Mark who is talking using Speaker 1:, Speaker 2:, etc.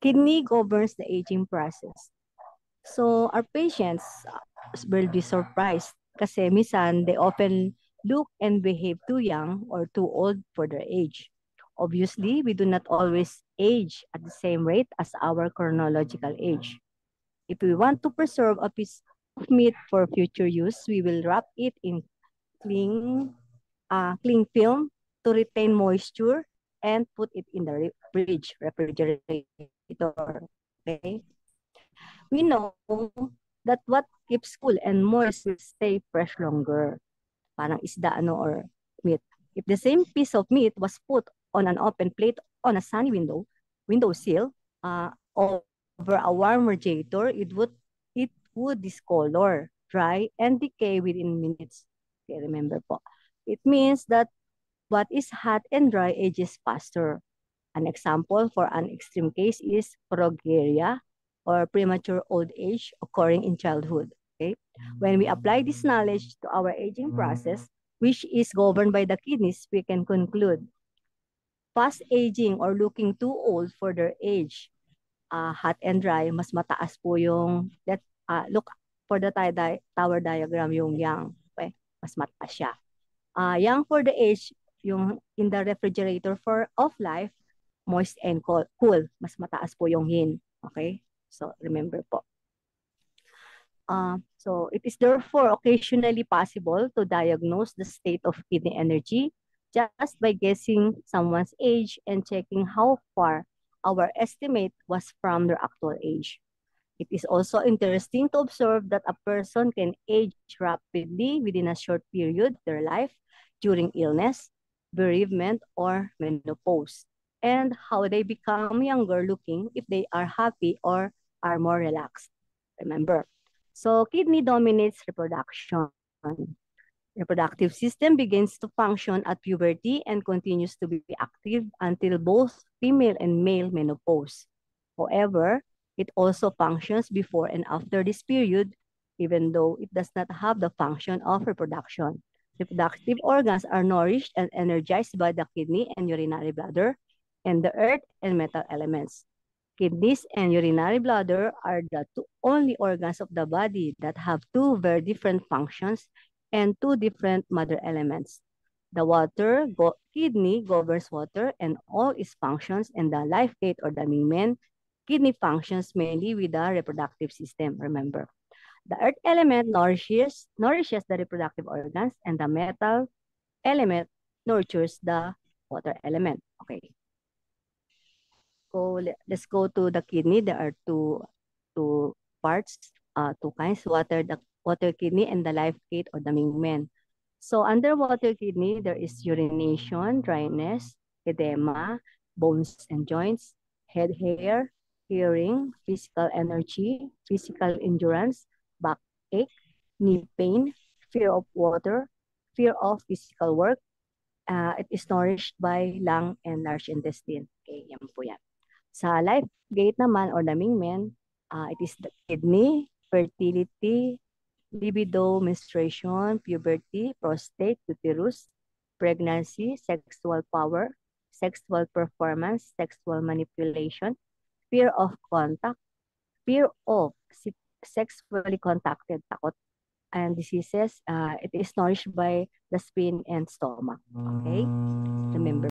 Speaker 1: Kidney governs the aging process. So our patients will be surprised kasi minsan they often look and behave too young or too old for their age. Obviously, we do not always age at the same rate as our chronological age. If we want to preserve a piece of meat for future use, we will wrap it in cling, cling film to retain moisture and put it in the fridge, refrigerator. Okay? We know that what keeps cool and moist will stay fresh longer. Parang isda or meat. If the same piece of meat was put on an open plate on a sunny windowsill, over a warm radiator, it would discolor, dry, and decay within minutes. Okay, remember po. It means that what is hot and dry ages faster. An example for an extreme case is progeria or premature old age occurring in childhood. Okay? When we apply this knowledge to our aging process, which is governed by the kidneys, we can conclude fast aging or looking too old for their age, hot and dry, mas mataas po yung, look for the tower diagram, yung young. Okay? Mas mataas siya. Young for the age, yung in the refrigerator for of life, moist and cool. Mas mataas po yung yin. Okay? So, remember po. So, it is therefore occasionally possible to diagnose the state of kidney energy just by guessing someone's age and checking how far our estimate was from their actual age. It is also interesting to observe that a person can age rapidly within a short period of their life during illness, bereavement, or menopause, and how they become younger looking if they are happy or are more relaxed. Remember, so kidney dominates reproduction. Reproductive system begins to function at puberty and continues to be active until both female and male menopause. However, it also functions before and after this period, even though it does not have the function of reproduction. Reproductive organs are nourished and energized by the kidney and urinary bladder and the earth and metal elements. Kidneys and urinary bladder are the two only organs of the body that have two very different functions and two different mother elements. The kidney governs water and all its functions, and the life gate or the Mingmen kidney functions mainly with the reproductive system, remember. The earth element nourishes the reproductive organs, and the metal element nurtures the water element. Okay. So let's go to the kidney. There are two parts, two kinds, the water kidney and the life gate or the Mingmen. So under water kidney, there is urination, dryness, edema, bones and joints, head hair, hearing, physical energy, physical endurance, backache, knee pain, fear of water, fear of physical work. It is nourished by lung and large intestine. Okay, yan po yan. Sa life gate naman or the Mingmen, it is the kidney, fertility, libido, menstruation, puberty, prostate, uterus, pregnancy, sexual power, sexual performance, sexual manipulation, fear of contact, fear of sexually contacted takot, and diseases. It is nourished by the spleen and stomach. Okay? Remember.